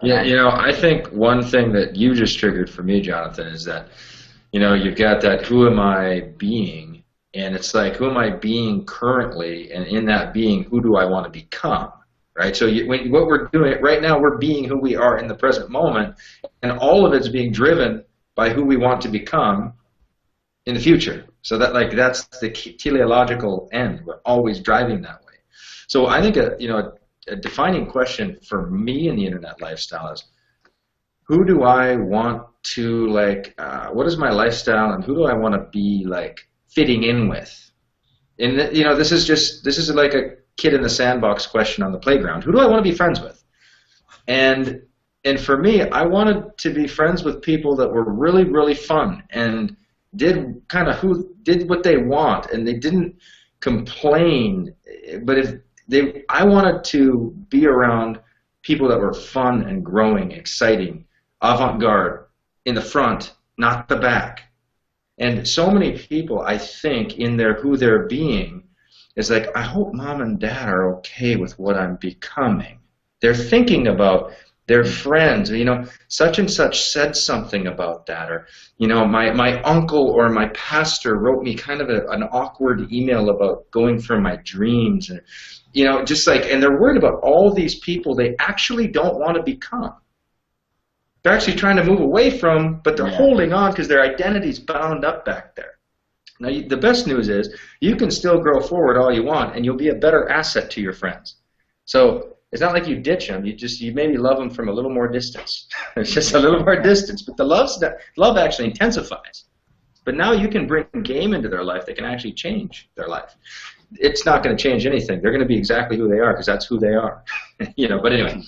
Yeah, I think one thing that you just triggered for me, Jonathan, is that, you've got that who am I being, and it's like, who am I being currently, and in that being, who do I want to become, right? So what we're doing right now, we're being who we are in the present moment, and all of it's being driven by who we want to become in the future. So that's the teleological end. We're always driving that way. So I think a defining question for me in the internet lifestyle is, who do I want to what is my lifestyle, and who do I want to be fitting in with? And this is like a kid in the sandbox question on the playground. Who do I want to be friends with? And for me, I wanted to be friends with people that were really, really fun and did what they want, and they didn't complain. But I wanted to be around people that were fun and growing, exciting, avant-garde, in the front, not the back. And so many people, I think, in who they're being, is like, I hope mom and dad are okay with what I'm becoming. They're thinking about their friends, such and such said something about that, or my uncle or my pastor wrote me kind of an awkward email about going for my dreams, and and they're worried about all these people they actually don't want to become. They're actually trying to move away from, but they're holding on because their identity's bound up back there. Now, the best news is you can still grow forward all you want, and you'll be a better asset to your friends. So it's not like you ditch them. You maybe love them from a little more distance. It's just a little more distance, but the love actually intensifies. But now you can bring game into their life that can actually change their life. It's not going to change anything. They're going to be exactly who they are because that's who they are. But anyway,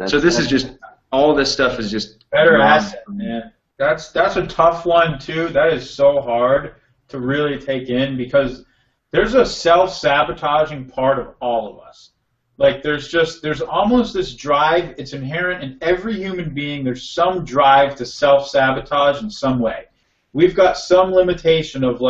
so this is just, all this stuff is just better asset, man. That's a tough one too. That is so hard to really take in, because there's a self-sabotaging part of all of us. There's almost this drive. It's inherent in every human being. There's some drive to self-sabotage in some way. We've got some limitation of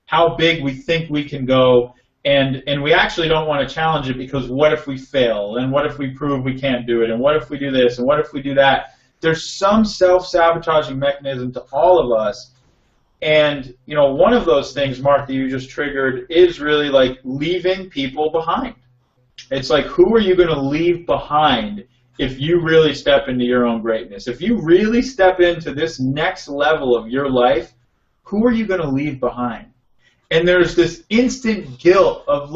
how big we think we can go, and we actually don't want to challenge it, because what if we fail, and what if we prove we can't do it, and what if we do this, and what if we do that? There's some self-sabotaging mechanism to all of us, and one of those things, Mark, that you just triggered is really leaving people behind. It's who are you going to leave behind if you really step into your own greatness? If you really step into this next level of your life, who are you going to leave behind? And there's this instant guilt of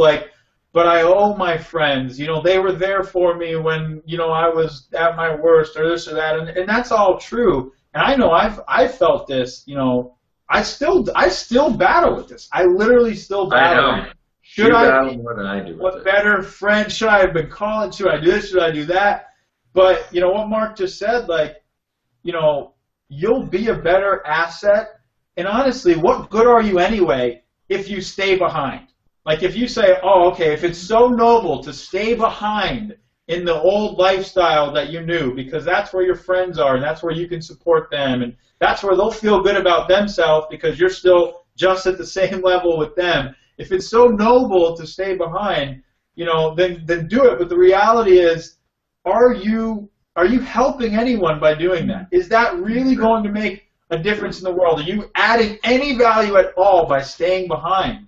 but I owe my friends, they were there for me when, I was at my worst, or this or that, and that's all true. And I know I've felt this, I still battle with this. I literally still battle. I know. Should I more than I do with a better friend? Should I have been calling? Should I do this? Should I do that? But what Mark just said, you'll be a better asset. And honestly, what good are you anyway if you stay behind? If you say, oh, okay, if it's so noble to stay behind in the old lifestyle that you knew, because that's where your friends are, and that's where you can support them, and that's where they'll feel good about themselves because you're still just at the same level with them. If it's so noble to stay behind, then do it. But the reality is, are you helping anyone by doing that? Is that really going to make a difference in the world? Are you adding any value at all by staying behind?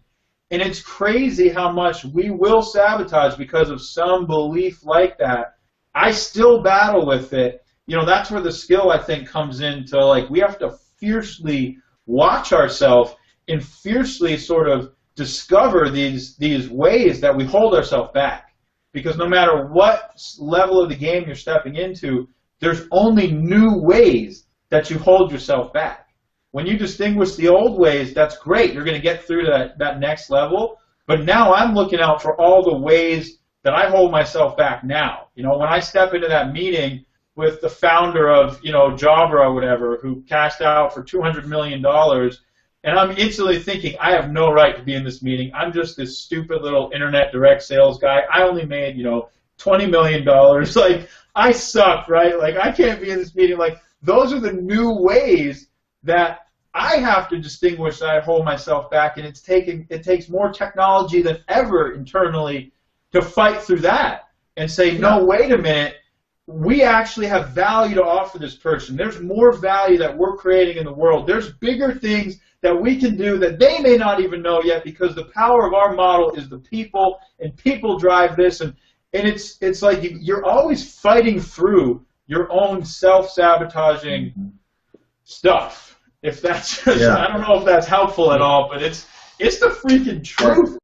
And it's crazy how much we will sabotage because of some belief like that. I still battle with it. That's where the skill, I think, comes into, we have to fiercely watch ourselves and fiercely sort of discover these ways that we hold ourselves back. Because no matter what level of the game you're stepping into, there's only new ways that you hold yourself back. When you distinguish the old ways, that's great. You're going to get through to that next level. But now I'm looking out for all the ways that I hold myself back now. When I step into that meeting with the founder of, Jabra or whatever, who cashed out for $200 million, and I'm instantly thinking, I have no right to be in this meeting. I'm just this stupid little internet direct sales guy. I only made, $20 million. I suck, right? I can't be in this meeting. Those are the new ways that I have to distinguish that I hold myself back, and it takes more technology than ever internally to fight through that and say, no, wait a minute, we actually have value to offer this person. There's more value that we're creating in the world. There's bigger things that we can do that they may not even know yet, because the power of our model is the people, and people drive this. And it's like you're always fighting through your own self-sabotaging stuff. If that's, I don't know if that's helpful at all, but it's the freaking truth.